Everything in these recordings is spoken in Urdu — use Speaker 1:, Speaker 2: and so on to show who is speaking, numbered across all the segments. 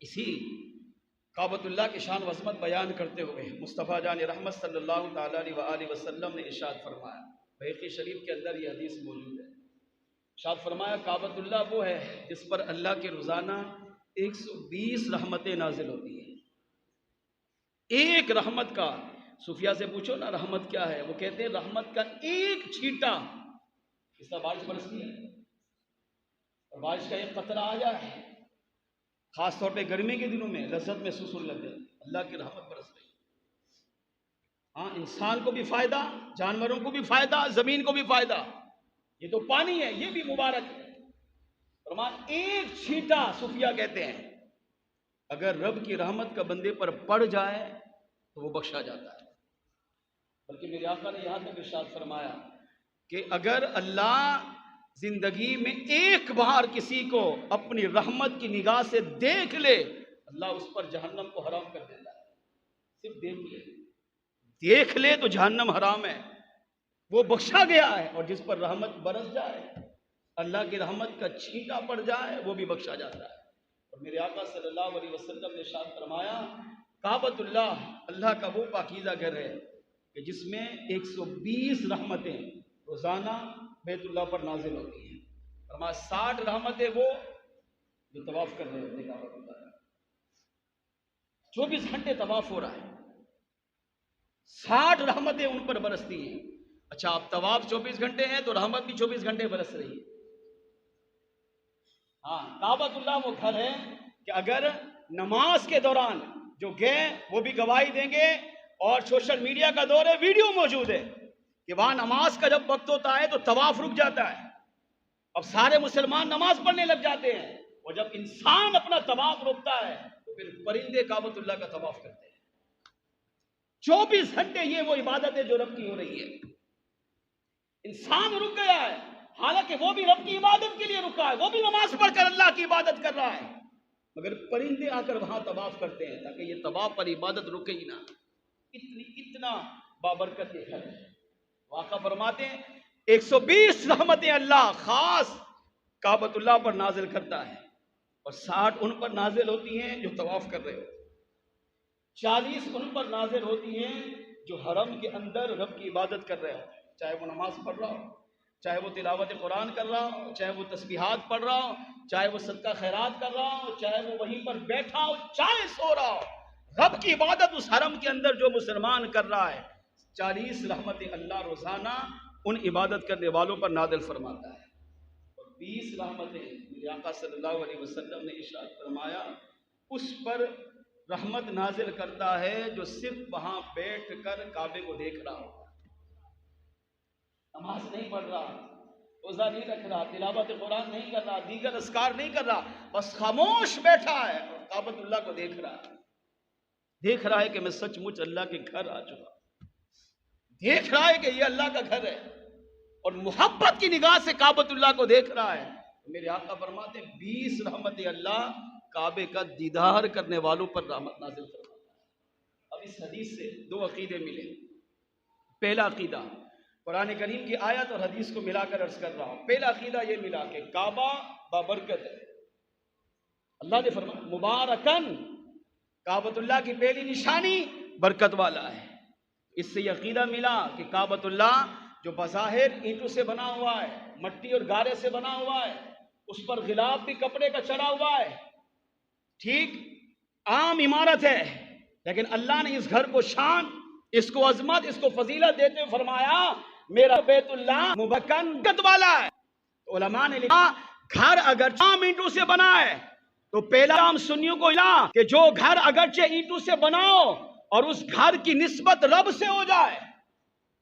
Speaker 1: اسی کعبۃ اللہ کی شان و عظمت بیان کرتے ہوئے مصطفیٰ جان رحمت صلی اللہ تعالیٰ علیہ وآلہ وسلم نے ارشاد فرمایا، بحقی شریف کے اندر یہ حدیث موجود ہے، ارشاد فرمایا کعبۃ اللہ وہ ہے جس پر اللہ کے روزانہ 120 رحمتیں نازل ہوتی ہیں۔ ایک رحمت کا، صوفیہ سے پوچھو نا رحمت کیا ہے، وہ کہتے ہیں رحمت کا ایک چھینٹا، اس طرح بارش برستی ہے اور بارش کا ایک قطرہ آ جائے، خاص طور پہ گرمی کے دنوں میں لذت محسوس ہونے لگ جاتی ہے، اللہ کی رحمت برس رہی ہے۔ ہاں، انسان کو بھی فائدہ، جانوروں کو بھی فائدہ، زمین کو بھی فائدہ، یہ تو پانی ہے، یہ بھی مبارک ہے۔ فرمایا ایک چھینٹا، صوفیہ کہتے ہیں اگر رب کی رحمت کا بندے پر پڑ جائے تو وہ بخشا جاتا ہے۔ بلکہ میرے آقا نے یہاں تک ارشاد فرمایا کہ اگر اللہ زندگی میں ایک بار کسی کو اپنی رحمت کی نگاہ سے دیکھ لے، اللہ اس پر جہنم کو حرام کر دیتا ہے۔ صرف دیکھ لے تو جہنم حرام ہے، وہ بخشا گیا ہے، اور جس پر رحمت برس جائے، اللہ کی رحمت کا چھینٹا پڑ جائے، وہ بھی بخشا جاتا ہے۔ اور میرے آقا صلی اللہ علیہ وسلم نے ارشاد فرمایا کعبۃ اللہ اللہ کا وہ پاکیزہ گھر ہے کہ جس میں 120 رحمتیں روزانہ بیت اللہ پر نازل ہوتی ہیں۔ فرمایا 60 رحمتیں وہ جو طواف کر رہے ہوتے ہیں کعبۃ اللہ کا، 24 گھنٹے طواف ہو رہا ہے، 60 رحمتیں ان پر برستی ہیں۔ اچھا، اب طواف 24 گھنٹے ہیں تو رحمت بھی 24 گھنٹے برس رہی ہے۔ ہاں، کعبۃ اللہ وہ گھر ہے کہ اگر نماز کے دوران جو گئے وہ بھی گواہی دیں گے، اور سوشل میڈیا کا دور ہے، ویڈیو موجود ہے کہ وہاں نماز کا جب وقت ہوتا ہے تو طواف رک جاتا ہے، اب سارے مسلمان نماز پڑھنے لگ جاتے ہیں، اور جب انسان اپنا طواف روکتا ہے تو پھر پرندے کعبۃ اللہ کا طواف کرتے ہیں۔ 24 گھنٹے یہ وہ عبادت ہے جو رب کی ہو رہی ہے۔ انسان رک گیا ہے، حالانکہ وہ بھی رب کی عبادت کے لیے رکا ہے، وہ بھی نماز پڑھ کر اللہ کی عبادت کر رہا ہے، مگر پرندے آ کر وہاں طواف کرتے ہیں تاکہ یہ طواف پر عبادت رکے ہی نہ۔ اتنا بابرکت یہ گھر ہے۔ واقعہ فرماتے ہیں 120 رحمتیں اللہ خاص کعبۃ اللہ پر نازل کرتا ہے، اور 60 ان پر نازل ہوتی ہیں جو طواف کر رہے ہو، 40 ان پر نازل ہوتی ہیں جو حرم کے اندر رب کی عبادت کر رہے ہو، چاہے وہ نماز پڑھ رہا ہو، چاہے وہ تلاوت قرآن کر رہا ہو، چاہے وہ تسبیحات پڑھ رہا ہو، چاہے وہ صدقہ خیرات کر رہا ہو، چاہے وہ وہیں پر بیٹھا ہو، چاہے سو رہا ہو، رب کی عبادت اس حرم کے اندر جو مسلمان کر رہا ہے، 40 رحمتیں اللہ روزانہ ان عبادت کرنے والوں پر نازل فرماتا ہے۔ اور 20 رحمتیں میرے آقا صلی اللہ علیہ وسلم نے ارشاد فرمایا اس پر رحمت نازل کرتا ہے جو صرف وہاں بیٹھ کر کعبے کو دیکھ رہا ہوگا، نماز نہیں پڑھ رہا، روزہ نہیں رکھ رہا، تلاوت قرآن نہیں کر رہا، دیگر اذکار نہیں کر رہا، بس خاموش بیٹھا ہے اور کعبۃ اللہ کو دیکھ رہا ہے کہ میں سچ مچ اللہ کے گھر آ چکا، دیکھ رہا ہے کہ یہ اللہ کا گھر ہے، اور محبت کی نگاہ سے کعبۃ اللہ کو دیکھ رہا ہے۔ میرے آقا فرماتے 20 رحمتیں اللہ کعبے کا دیدار کرنے والوں پر رحمت نازل فرماتا ہے۔ اب اس حدیث سے 2 عقیدے ملے۔ پہلا عقیدہ قرآن کریم کی آیت اور حدیث کو ملا کر عرض کر رہا ہوں۔ پہلا عقیدہ یہ ملا کہ کعبہ بابرکت ہے، اللہ نے فرمایا مبارکن، کعبۃ اللہ کی پہلی نشانی برکت والا ہے۔ اس سے یہ عقیدہ ملا کہ کعبۃ اللہ جو بظاہر اینٹوں سے بنا ہوا ہے، مٹی اور گارے سے بنا ہوا ہے، اس پر غلاف بھی کپڑے کا چڑھا ہوا ہے، ٹھیک عام عمارت ہے، لیکن اللہ نے اس گھر کو شان، اس کو عظمت، اس کو فضیلت دیتے ہوئے فرمایا میرا بیت اللہ مبارکت والا ہے۔ تو علماء نے لکھا گھر اگر عام اینٹوں سے بنا ہے تو پہلا کام سنیوں کو کہ جو گھر اگرچہ اینٹوں سے بناؤ اور اس گھر کی نسبت رب سے ہو جائے،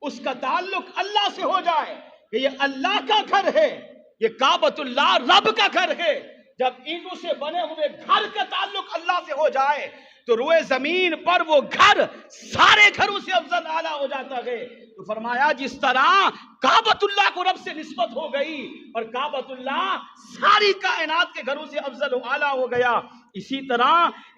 Speaker 1: اس کا تعلق اللہ سے ہو جائے کہ یہ اللہ کا گھر ہے، یہ کعبۃ اللہ رب کا گھر ہے۔ جب اینٹوں سے بنے ہوئے گھر کا تعلق اللہ سے ہو جائے تو روئے زمین پر وہ گھر سارے گھروں سے افضل اعلیٰ ہو جاتا ہے۔ تو فرمایا جس طرح کعبۃ اللہ کو رب سے نسبت ہو گئی اور کعبۃ اللہ ساری کائنات کے گھروں سے افضل و اعلیٰ ہو گیا، اسی طرح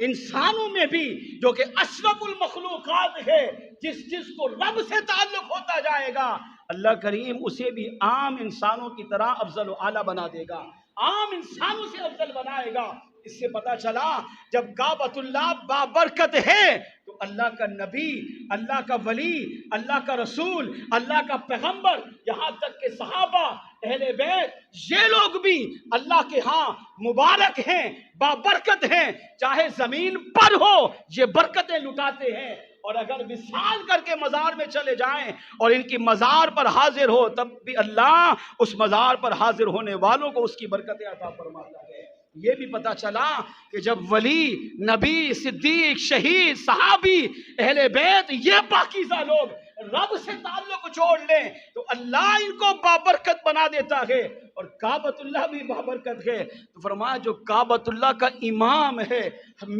Speaker 1: انسانوں میں بھی جو کہ اشرف المخلوقات ہے، جس کو رب سے تعلق ہوتا جائے گا، اللہ کریم اسے بھی عام انسانوں کی طرح افضل و اعلیٰ بنا دے گا، عام انسانوں سے افضل بنائے گا۔ اس سے پتا چلا جب کعبۃ اللہ بابرکت ہے تو اللہ کا نبی، اللہ کا ولی، اللہ کا رسول، اللہ کا پیغمبر، یہاں تک کہ صحابہ، اہل بیت، یہ لوگ بھی اللہ کے ہاں مبارک ہیں، بابرکت ہیں، چاہے زمین پر ہو یہ برکتیں لٹاتے ہیں، اور اگر وصال کر کے مزار میں چلے جائیں اور ان کی مزار پر حاضر ہو تب بھی اللہ اس مزار پر حاضر ہونے والوں کو اس کی برکتیں عطا فرماتا ہے۔ یہ بھی پتا چلا کہ جب ولی، نبی، صدیق، شہید، صحابی، اہل بیت، یہ پاکیزہ لوگ رب سے تعلق جوڑ لیں تو اللہ ان کو بابرکت بنا دیتا ہے، اور کعبۃ اللہ بھی بابرکت ہے۔ تو فرمایا جو کعبۃ اللہ کا امام ہے،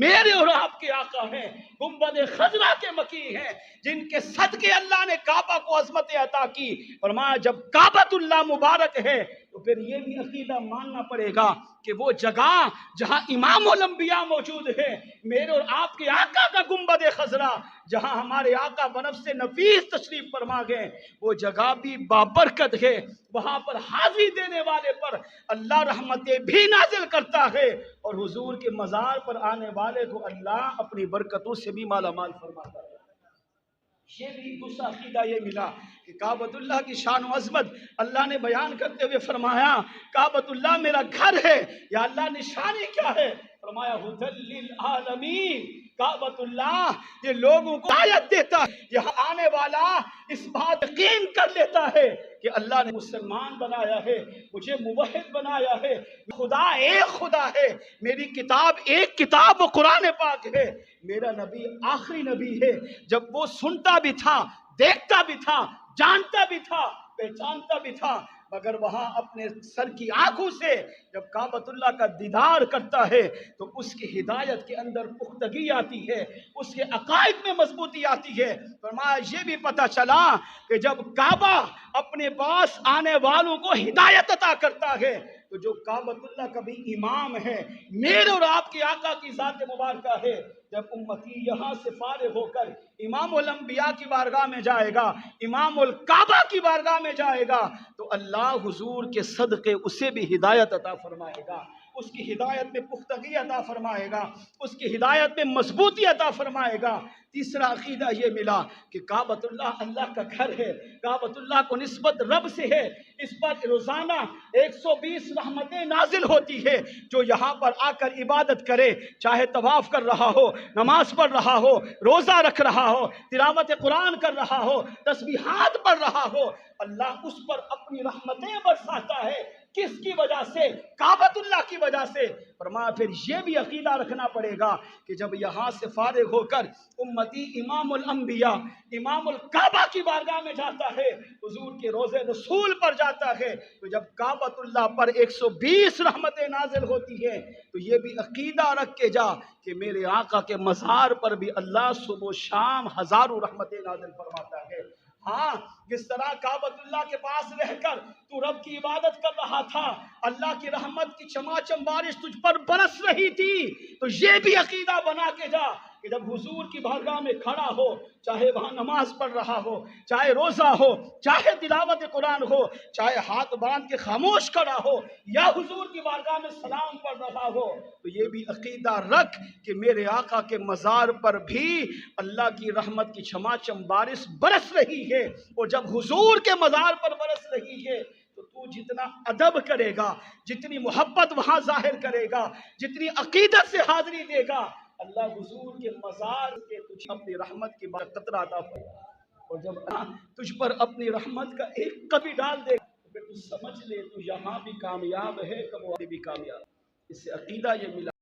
Speaker 1: میرے اور آپ کے آقا ہیں، گنبد خضرا کے مکی ہیں، جن کے صدقے اللہ نے کعبہ کو عظمت عطا کی۔ فرمایا جب کعبۃ اللہ مبارک ہے تو پھر یہ بھی عقیدہ ماننا پڑے گا کہ وہ جگہ جہاں امام الانبیاء موجود ہے، میرے اور آپ کے آقا کا گنبد خضرا، جہاں ہمارے آقا بنفس نفیس تشریف فرما گئے، وہ جگہ بھی بابرکت ہے، وہاں پر حاضری دینے والے پر اللہ رحمتیں بھی نازل کرتا ہے، اور حضور کے مزار پر آنے والے کو اللہ اپنی برکتوں سے بھی مالا مال فرماتا ہے۔ یہ بھی دوسرا عقیدہ یہ ملا کہ کعبۃ اللہ کی شان و عظمت اللہ نے بیان کرتے ہوئے فرمایا کعبۃ اللہ میرا گھر ہے، یا اللہ نشانی کیا ہے؟ فرمایا ھدی للعالمین، کعبۃ اللہ یہ لوگوں کو ہدایت دیتا ہے، یہاں آنے والا اس بات یقین کر لیتا ہے کہ اللہ نے مسلمان بنایا ہے، مجھے موحد بنایا ہے، خدا ایک خدا ہے، میری کتاب ایک کتاب و قرآن پاک ہے، میرا نبی آخری نبی ہے۔ جب وہ سنتا بھی تھا، دیکھتا بھی تھا، جانتا بھی تھا، پہچانتا بھی تھا، مگر وہاں اپنے سر کی آنکھوں سے جب کعبۃ اللہ کا دیدار کرتا ہے تو اس کی ہدایت کے اندر پختگی آتی ہے، اس کے عقائد میں مضبوطی آتی ہے۔ فرمایا یہ بھی پتہ چلا کہ جب کعبہ اپنے پاس آنے والوں کو ہدایت عطا کرتا ہے تو جو کعبۃ اللہ کا بھی امام ہے، میرے اور آپ کے آقا کی ذات مبارکہ ہے، جب امتی یہاں سے فارغ ہو کر امام الانبیاء کی بارگاہ میں جائے گا، امام الکعبہ کی بارگاہ میں جائے گا تو اللہ حضور کے صدقے اسے بھی ہدایت عطا فرمائے گا، اس کی ہدایت میں پختگی عطا فرمائے گا، اس کی ہدایت میں مضبوطی عطا فرمائے گا۔ تیسرا عقیدہ یہ ملا کہ کعبۃ اللہ اللہ کا گھر ہے، کعبۃ اللہ کو نسبت رب سے ہے، اس پر روزانہ 120 رحمتیں نازل ہوتی ہے، جو یہاں پر آ کر عبادت کرے، چاہے طواف کر رہا ہو، نماز پڑھ رہا ہو، روزہ رکھ رہا ہو، تلاوت قرآن کر رہا ہو، تسبیحات پڑھ رہا ہو، اللہ اس پر اپنی رحمتیں برساتا ہے۔ کس کی وجہ سے؟ کعبۃ اللہ کی وجہ سے۔ فرمایا پھر یہ بھی عقیدہ رکھنا پڑے گا کہ جب یہاں سے فارغ ہو کر امتی امام الانبیاء امام الکعبہ کی بارگاہ میں جاتا ہے، حضور کے روضے رسول پر جاتا ہے، تو جب کعبۃ اللہ پر 120 رحمتیں نازل ہوتی ہیں تو یہ بھی عقیدہ رکھ کے جا کہ میرے آقا کے مزار پر بھی اللہ صبح و شام ہزاروں رحمتیں نازل فرماتا ہے۔ ہاں، جس طرح کعبۃ اللہ کے پاس رہ کر تو رب کی عبادت کر رہا تھا، اللہ کی رحمت کی چماچم بارش تجھ پر برس رہی تھی، تو یہ بھی عقیدہ بنا کے جا کہ جب حضور کی بارگاہ میں کھڑا ہو، چاہے وہاں نماز پڑھ رہا ہو، چاہے روزہ ہو، چاہے تلاوت قرآن ہو، چاہے ہاتھ باندھ کے خاموش کھڑا ہو، یا حضور کی بارگاہ میں سلام پڑھ رہا ہو، تو یہ بھی عقیدہ رکھ کہ میرے آقا کے مزار پر بھی اللہ کی رحمت کی چماچم بارش برس رہی ہے، اور جب حضور کے مزار پر برس رہی ہے تو جتنا ادب کرے گا، جتنی محبت وہاں ظاہر کرے گا، جتنی عقیدت سے حاضری دے گا، اللہ حضور کے مزار کے تجھ اپنی رحمت کی قطرہ عطا فرمائے گا، اور جب اللہ تجھ پر اپنی رحمت کا ایک قطرہ ڈال دے تو پھر تو سمجھ لے تو یہاں بھی کامیاب ہے، کبھی بھی کامیاب۔ اس سے عقیدہ یہ ملا۔